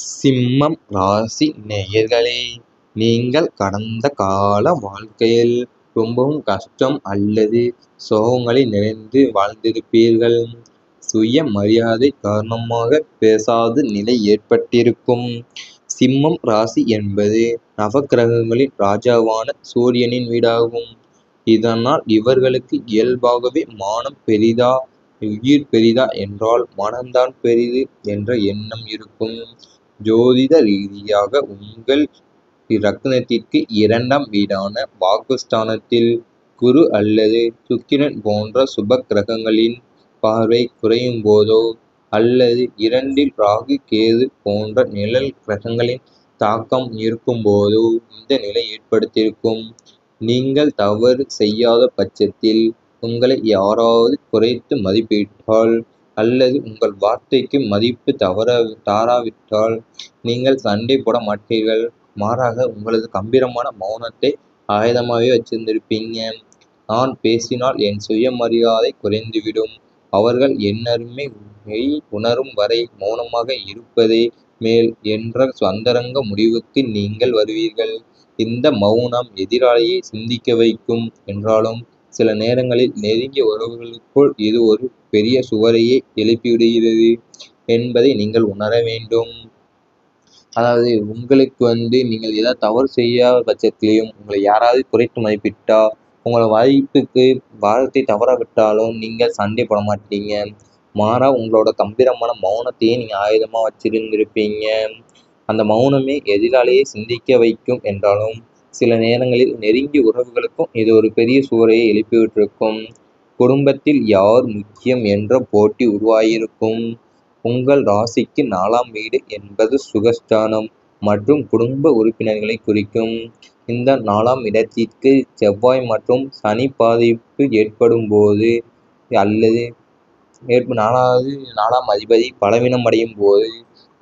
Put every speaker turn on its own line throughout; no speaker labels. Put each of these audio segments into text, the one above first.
சிம்மம் ராசி நேயர்களே, நீங்கள் கடந்த கால வாழ்க்கையில் ரொம்பவும் கஷ்டம் அல்லது சோகங்களில் நிறைந்து வாழ்ந்திருப்பீர்கள். சுய மரியாதை காரணமாக பேசாத நிலை ஏற்பட்டிருக்கும். சிம்மம் ராசி என்பது நவக்கிரகங்களின் ராஜாவான சூரியனின் வீடாகும். இதனால் இவர்களுக்கு இயல்பாகவே மானம் பெரிதா உயிர் பெரிதா என்றால் மனம்தான் பெரிது என்ற எண்ணம் இருக்கும். ஜோதிட ரீதியாக உங்கள் லக்னத்திற்கு 2ஆம் வீடான வாக்குஸ்தானத்தில் குரு அல்லது சுக்கிரன் போன்ற சுப கிரகங்களின் பார்வை குறையும் போதோ அல்லது 2இல் ராகு கேது போன்ற நிழல் கிரகங்களின் தாக்கம் இருக்கும் போதோ இந்த நிலை ஏற்படுத்தியிருக்கும். நீங்கள் தவறு செய்யாத பட்சத்தில் உங்களை யாராவது குறைத்து மதிப்பிட்டால் அல்லது உங்கள் வார்த்தைக்கு மதிப்பு தாராவிட்டால் நீங்கள் சண்டை போட மாட்டீர்கள். மாறாக உங்களது கம்பீரமான மௌனத்தை ஆயுதமாகவே வச்சிருந்திருப்பீங்க. நான் பேசினால் என் சுயமரியாதை குறைந்துவிடும். அவர்கள் என் அருமையை உணரும் வரை மௌனமாக இருப்பதே மேல் என்ற அந்தரங்க முடிவுக்கு நீங்கள் வருவீர்கள். இந்த மௌனம் எதிராளியை சிந்திக்க வைக்கும் என்றாலும் சில நேரங்களில் நெருங்கிய உறவுகளுக்குள் இது ஒரு பெரிய சுவரையே எழுப்பிவிடுகிறது என்பதை நீங்கள் உணர வேண்டும். அதாவது உங்களுக்கு நீங்கள் ஏதாவது தவறு செய்யாத பட்சத்திலையும் உங்களை யாராவது குறைத்து மதிப்பிட்டா உங்களை வாய்ப்புக்கு வார்த்தை தவற விட்டாலும் நீங்கள் சண்டை போட மாட்டீங்க. மாறா உங்களோட கம்பீரமான மௌனத்தையே நீங்கள் ஆயுதமாக வச்சிருந்திருப்பீங்க. அந்த மௌனமே எதிராளியை சிந்திக்க வைக்கும் என்றாலும் சில நேரங்களில் நெருங்கிய உறவுகளுக்கும் இது ஒரு பெரிய சுவரையை எழுப்பிவிட்டிருக்கும். குடும்பத்தில் யார் முக்கியம் என்ற போட்டி உருவாகியிருக்கும். உங்கள் ராசிக்கு 4ஆம் வீடு என்பது சுகஸ்தானம் மற்றும் குடும்ப உறுப்பினர்களை குறிக்கும். இந்த 4ஆம் இடத்திற்கு செவ்வாய் மற்றும் சனி பாதிப்பு ஏற்படும் போது அல்லது 4ஆம் அதிபதி பலவீனம் அடையும் போது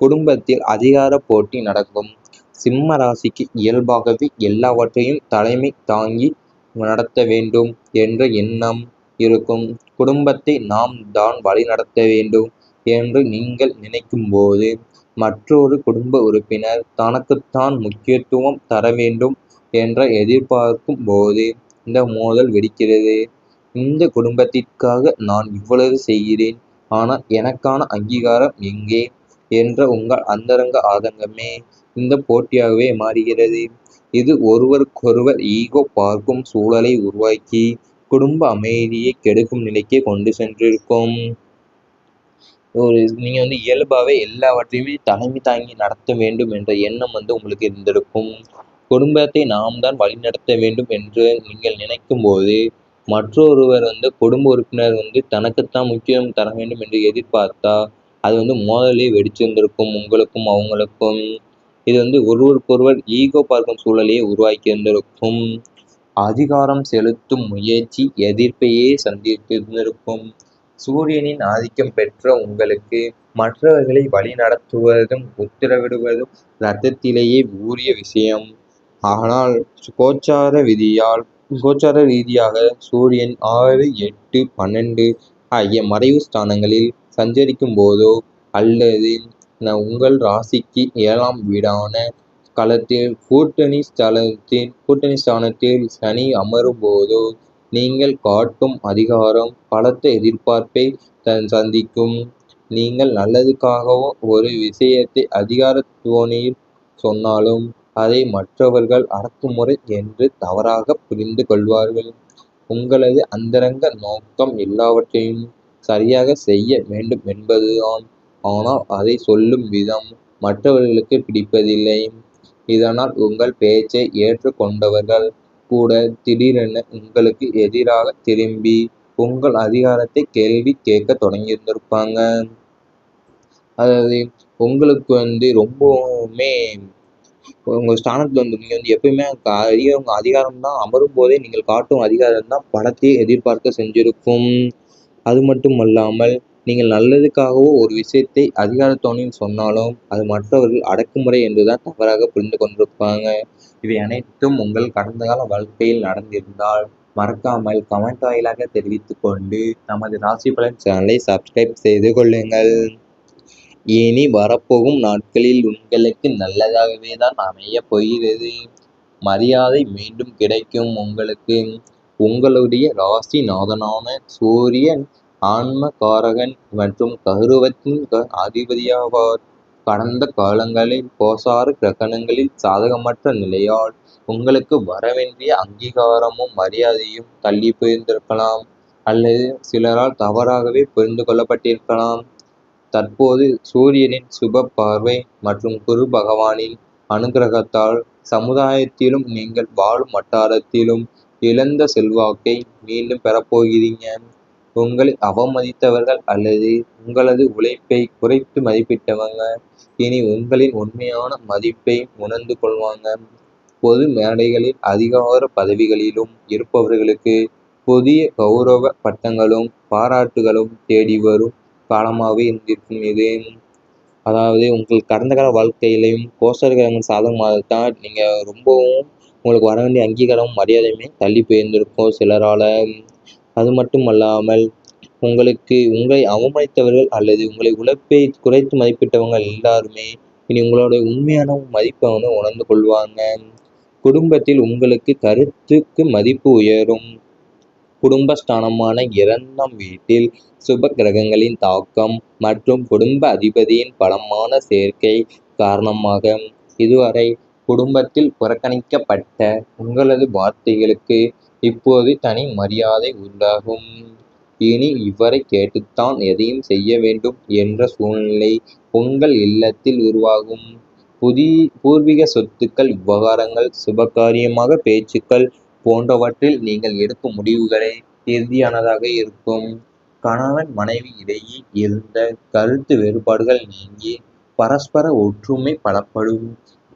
குடும்பத்தில் அதிகார போட்டி நடக்கும். சிம்ம ராசிக்கு இயல்பாகவே எல்லாவற்றையும் தலைமை தாங்கி நடத்த வேண்டும் என்ற எண்ணம் இருக்கும். குடும்பத்தை நாம் தான் வழி நடத்த வேண்டும் என்று நீங்கள் நினைக்கும்போது மற்றொரு குடும்ப உறுப்பினர் தனக்குத்தான் முக்கியத்துவம் தர வேண்டும் என்ற எதிர்பார்க்கும் போது இந்த மோதல் வெடிக்கிறது. இந்த குடும்பத்திற்காக நான் இவ்வளவு செய்கிறேன், ஆனால் எனக்கான அங்கீகாரம் எங்கே என்ற உங்கள் அந்தரங்க ஆதங்கமே இந்த போட்டியாகவே மாறுகிறது. இது ஒருவருக்கொருவர் ஈகோ பார்க்கும் சூழலை உருவாக்கி குடும்ப அமைதியை கெடுக்கும் நிலைக்கே கொண்டு சென்றிருக்கும். நீங்க இயல்பாகவே எல்லாவற்றையுமே தலைமை தாங்கி நடத்த வேண்டும் என்ற எண்ணம் உங்களுக்கு இருந்திருக்கும். குடும்பத்தை நாம் தான் வழிநடத்த வேண்டும் என்று நீங்கள் நினைக்கும் போது மற்றொருவர் குடும்ப உறுப்பினர் தனக்குத்தான் முக்கியம் தர வேண்டும் என்று எதிர்பார்த்தா அது மோதலே வெடிச்சிருந்திருக்கும் உங்களுக்கும் அவங்களுக்கும். இது ஒருவருக்கொருவர் ஈகோ பார்க்கும் சூழலையே உருவாக்கி இருந்திருக்கும். அதிகாரம் செலுத்தும் முயற்சி எதிர்ப்பையே சந்தித்திருந்திருக்கும். சூரியனின் ஆதிக்கம் பெற்ற உங்களுக்கு மற்றவர்களை வழிநடத்துவதும் உத்தரவிடுவதும் இரத்தத்திலேயே ஊறிய விஷயம். ஆனால் கோச்சார ரீதியாக சூரியன் 6, 8, 12 ஆகிய மறைவு ஸ்தானங்களில் சஞ்சரிக்கும் போதோ அல்லது உங்கள் ராசிக்கு 7ஆம் வீடான களத்தில் கூட்டணி ஸ்தானத்தில் சனி அமரும் போதோ நீங்கள் காட்டும் அதிகாரம் பலத்த எதிர்பார்ப்பை சந்திக்கும். நீங்கள் நல்லதுக்காகவோ ஒரு விஷயத்தை அதிகார துவனியில் சொன்னாலும் அதை மற்றவர்கள் அடக்குமுறை என்று தவறாக புரிந்து கொள்வார்கள். உங்களது அந்தரங்க நோக்கம் எல்லாவற்றையும் சரியாக செய்ய வேண்டும் என்பதுதான். ஆனால் அதை சொல்லும் விதம் மற்றவர்களுக்கு பிடிப்பதில்லை. இதனால் உங்கள் பேச்சை ஏற்றுக்கொண்டவர்கள் கூட திடீரென உங்களுக்கு எதிராக திரும்பி உங்கள் அதிகாரத்தை கேள்வி கேட்க தொடங்கியிருந்திருப்பாங்க. அதாவது உங்களுக்கு ரொம்பவுமே உங்கள் ஸ்தானத்தில் நீங்கள் எப்பயுமே அதிகாரம் தான் அமரும் போதே நீங்கள் காட்டும் அதிகாரம் தான் பணத்தை எதிர்பார்க்க செஞ்சிருக்கும். அது மட்டும் அல்லாமல் நீங்கள் நல்லதுக்காகவோ ஒரு விஷயத்தை அதிகாரத்தோனில் சொன்னாலும் அது மற்றவர்கள் அடக்குமுறை என்றுதான் தவறாக புரிந்து கொண்டிருப்பாங்க. இவை அனைத்தும் உங்கள் கடந்த கால வாழ்க்கையில் நடந்திருந்தால் மறக்காமல் கமெண்ட் வாயிலாக தெரிவித்துக் கொண்டு நமது ராசி பலன் சேனலை சப்ஸ்கிரைப் செய்து கொள்ளுங்கள். இனி வரப்போகும் நாட்களில் உங்களுக்கு நல்லதாகவே தான் அமையப் போகிறது. மரியாதை மீண்டும் கிடைக்கும் உங்களுக்கு. உங்களுடைய ராசிநாதனான சூரியன் ஆன்மகாரகன் மற்றும் கௌரவத்தின் அதிபதியாவார். கடந்த காலங்களில் கோசார கிரகணங்களில் சாதகமற்ற நிலையால் உங்களுக்கு வரவேண்டிய அங்கீகாரமும் மரியாதையும் தள்ளி போயிருந்திருக்கலாம், அல்லது சிலரால் தவறாகவே புரிந்து கொள்ளப்பட்டிருக்கலாம். தற்போது சூரியனின் சுப பார்வை மற்றும் குரு பகவானின் அனுகிரகத்தால் சமுதாயத்திலும் நீங்கள் வாழும் வட்டாரத்திலும் இழந்த செல்வாக்கை மீண்டும் பெறப்போகிறீங்க. உங்களை அவமதித்தவர்கள் அல்லது உங்களது உழைப்பை குறைத்து மதிப்பிட்டவங்க இனி உங்களின் உண்மையான மதிப்பை உணர்ந்து கொள்வாங்க. பொது மேடைகளில் அதிகார பதவிகளிலும் இருப்பவர்களுக்கு புதிய கௌரவ பட்டங்களும் பாராட்டுகளும் தேடி வரும் காலமாகவே இருந்திருக்கும் இது. அதாவது உங்கள் கடந்த கால வாழ்க்கையிலையும் கோச்சார கிரகங்கள் சாதகமாகத்தான் நீங்கள் ரொம்பவும் உங்களுக்கு வர வேண்டிய அங்கீகாரமும் மரியாதையுமே தள்ளி போயிருந்திருக்கும் சிலரால். அது மட்டும் அல்லாமல் உங்களை அவமதித்தவர்கள் அல்லது உங்களை உழைப்பை குறைத்து மதிப்பிட்டவங்க எல்லாருமே இனி உங்களோட உண்மையான மதிப்பை வந்து உணர்ந்து கொள்வாங்க. குடும்பத்தில் உங்களுக்கு கருத்துக்கு மதிப்பு உயரும். குடும்பஸ்தானமான 2ஆம் வீட்டில் சுப கிரகங்களின் தாக்கம் மற்றும் குடும்ப அதிபதியின் பலமான சேர்க்கை காரணமாக இதுவரை குடும்பத்தில் புறக்கணிக்கப்பட்ட உங்களது வார்த்தைகளுக்கு இப்போது தனி மரியாதை உண்டாகும். இனி இவரை கேட்டுத்தான் எதையும் செய்ய வேண்டும் என்ற சூழ்நிலை உங்கள் இல்லத்தில் உருவாகும். பூர்வீக சொத்துக்கள் விவகாரங்கள் சுபகாரியமாக பேச்சுக்கள் போன்றவற்றில் நீங்கள் எடுக்கும் முடிவுகளே இறுதியானதாக இருக்கும். கணவன் மனைவி இடையே இருந்த கருத்து வேறுபாடுகள் நீங்கி பரஸ்பர ஒற்றுமை பலப்படும்.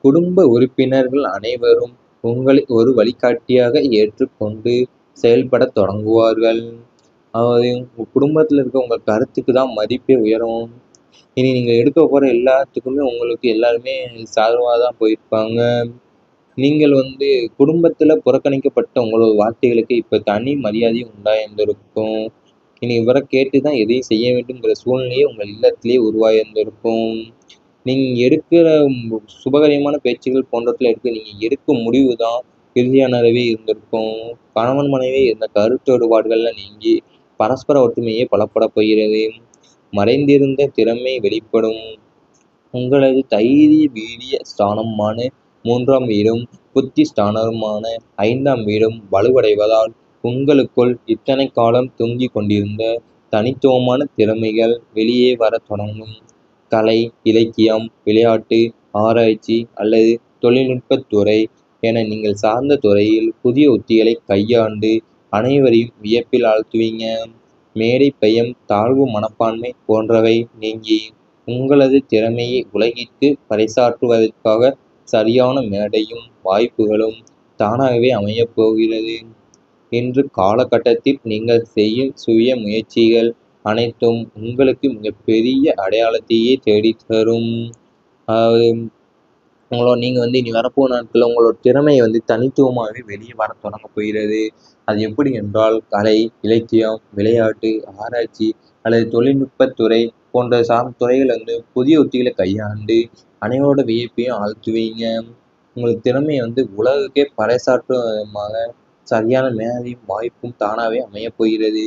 குடும்ப உறுப்பினர்கள் அனைவரும் உங்களை ஒரு வழிகாட்டியாக ஏற்றுக்கொண்டு செயல்பட தொடங்குவார்கள். அதாவது உங்கள் குடும்பத்தில் இருக்க உங்கள் கருத்துக்கு தான் மதிப்பே உயரும். இனி நீங்கள் எடுக்க போகிற எல்லாத்துக்குமே உங்களுக்கு எல்லாருமே சார்பாக தான் போயிருப்பாங்க. நீங்கள் வந்து குடும்பத்தில் புறக்கணிக்கப்பட்ட உங்களோட வார்த்தைகளுக்கு இப்போ தனி மரியாதையும் உண்டாயிருந்திருக்கும். இனி இவரை கேட்டு தான் எதையும் செய்ய வேண்டும்ங்கிற சூழ்நிலையே உங்கள் இல்லத்திலேயே உருவாயிருந்திருக்கும். நீங்கள் எடுக்கிற சுபகரியமான பேச்சுகள் போன்றவற்றில் நீங்கள் எடுக்கும் முடிவு தான் இறுதியானதாகவே இருந்திருக்கும். கணவன் மனைவி இருந்த கருத்து வேறுபாடுகளில் நீங்கி பரஸ்பர ஒற்றுமையே பலப்பட போகிறது. மறைந்திருந்த திறமை வெளிப்படும். உங்களது தைரிய வீரிய ஸ்தானமான 3ஆம் வீடும் புத்தி ஸ்தானமான 5ஆம் வீடும் வலுவடைவதால் உங்களுக்குள் இத்தனை காலம் தூங்கிக் கொண்டிருந்த தனித்துவமான திறமைகள் வெளியே வர தொடங்கும். கலை, இலக்கியம், விளையாட்டு, ஆராய்ச்சி அல்லது தொழில்நுட்பத்துறை என நீங்கள் சார்ந்த துறையில் புதிய உத்திகளை கையாண்டு அனைவரையும் வியப்பில் ஆழ்த்துவீங்க. மேடை பயம், தாழ்வு மனப்பான்மை போன்றவை நீங்கி உங்களது திறமையை உலகிற்கு பறைசாற்றுவதற்காக சரியான மேடையும் வாய்ப்புகளும் தானாகவே அமையப் போகிறது. இன்று காலகட்டத்தில் நீங்கள் செய்யும் சுய முயற்சிகள் அனைத்தும் உங்களுக்கு மிகப்பெரிய அடையாளத்தையே தேடித்தரும். நீங்கள் வந்து இனி வரப்போகிற நாட்களில் உங்களோட திறமையை வந்து தனித்துவமாகவே வெளியே வர தொடங்க போகிறது. அது எப்படி என்றால் கலை, இலக்கியம், விளையாட்டு, ஆராய்ச்சி அல்லது தொழில்நுட்பத்துறை போன்ற சார்ந்த துறைகள் வந்து புதிய உத்திகளை கையாண்டு அனைவரோட வியப்பையும் ஆழ்த்துவீங்க. உங்களுக்கு திறமையை வந்து உலகுக்கே பறைசாற்றும் விதமாக சரியான மேலையும் வாய்ப்பும் தானாகவே அமையப் போகிறது.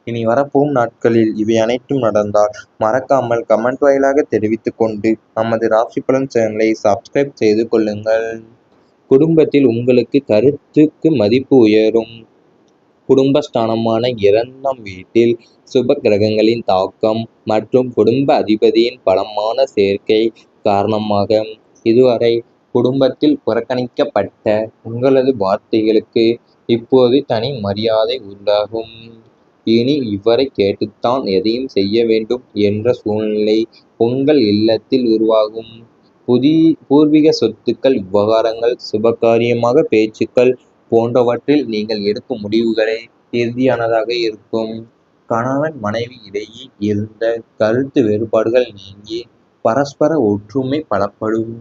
இனி வரப்போகும் நாட்களில் இவை அனைத்தும் நடந்தால் மறக்காமல் கமெண்ட் வாயிலாக தெரிவித்துக் கொண்டு நமது ராசி பலன் சேனலை சப்ஸ்கிரைப் செய்து கொள்ளுங்கள். குடும்பத்தில் உங்களுக்கு கருத்துக்கு மதிப்பு உயரும். குடும்பஸ்தானமான 2ஆம் வீட்டில் சுப கிரகங்களின் தாக்கம் மற்றும் குடும்ப அதிபதியின் பலமான சேர்க்கை காரணமாக இதுவரை குடும்பத்தில் புறக்கணிக்கப்பட்ட உங்களது வார்த்தைகளுக்கு இப்போது தனி மரியாதை உண்டாகும். இனி இவரை கேட்டுத்தான் எதையும் செய்ய வேண்டும் என்ற சூழ்நிலை உங்கள் இல்லத்தில் உருவாகும். பூர்வீக சொத்துக்கள் விவகாரங்கள் சுபகாரியமாக பேச்சுக்கள் போன்றவற்றில் நீங்கள் எடுக்கும் முடிவுகளே இறுதியானதாக இருக்கும். கணவன் மனைவி இடையே இருந்த கருத்து வேறுபாடுகள் நீங்கி பரஸ்பர ஒற்றுமை பலப்படும்.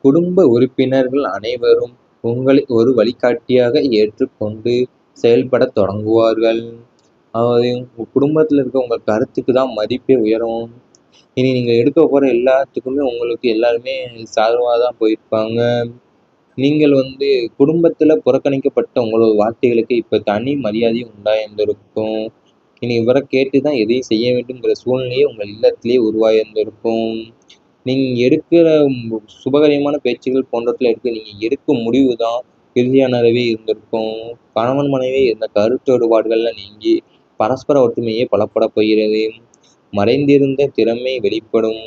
குடும்ப உறுப்பினர்கள் அனைவரும் உங்களை ஒரு வழிகாட்டியாக ஏற்றுக்கொண்டு செயல்பட தொடங்குவார்கள். அதாவது உங்கள் குடும்பத்தில் இருக்க உங்கள் கருத்துக்கு தான் மதிப்பே உயரும். இனி நீங்கள் எடுக்க போகிற எல்லாத்துக்குமே உங்களுக்கு எல்லாருமே சார்பாக தான் போயிருப்பாங்க. நீங்கள் குடும்பத்தில் புறக்கணிக்கப்பட்ட உங்களோட வார்த்தைகளுக்கு இப்போ தனி மரியாதை உண்டாயிருந்திருக்கும். இனி இவரை கேட்டு தான் எதையும் செய்ய வேண்டும்ங்கிற சூழ்நிலையே உங்கள் இல்லத்திலேயே உருவாயிருந்திருக்கும். நீங்கள் எடுக்கிற சுபகரியமான பேச்சுகள் போன்றவற்றில் நீங்கள் எடுக்கும் முடிவு தான் இறுதியானதாகவே இருந்திருக்கும். கணவன் மனைவி இருந்த கருத்து வேறுபாடுகள்லாம் நீங்கி பரஸ்பர ஒற்றுமையே பலப்படப் போகிறது. மறைந்திருந்த திறமை வெளிப்படும்.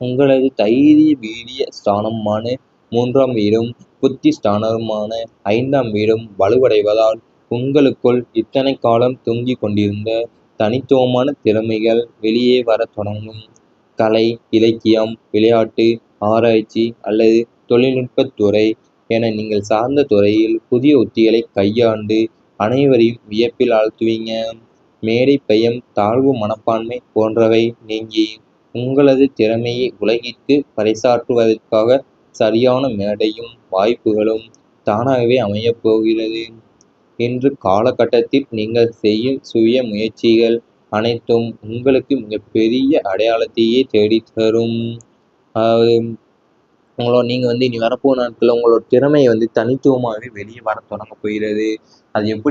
உங்களது தைரிய வீரிய ஸ்தானமான 3ஆம் வீடும் புத்தி ஸ்தானமான 5ஆம் வீடும் வலுவடைவதால் உங்களுக்குள் இத்தனை காலம் தொங்கிக் கொண்டிருந்த தனித்துவமான திறமைகள் வெளியே வரத் தொடங்கும். கலை, இலக்கியம், விளையாட்டு, ஆராய்ச்சி அல்லது தொழில்நுட்பத் துறை என நீங்கள் சார்ந்த துறையில் புதிய உத்திகளை கையாண்டு அனைவரையும் வியப்பில் ஆழ்த்துவீங்க. மேடை பயம், தாழ்வு மனப்பான்மை போன்றவை நீங்கி உங்களது திறமையை உலகிற்கு பறைசாற்றுவதற்காக சரியான மேடையும் வாய்ப்புகளும் தானாகவே அமையப் போகிறது. இன்று காலகட்டத்தில் நீங்கள் செய்யும் சுய முயற்சிகள் அனைத்தும் உங்களுக்கு மிகப்பெரிய அடையாளத்தையே தேடித்தரும். அதாவது நீங்கள் இனி வரப்போகிற நாட்களில் உங்களோட திறமையை தனித்துவமாகவே வெளியே வரத் தொடங்கப் போகிறது. அது எப்படி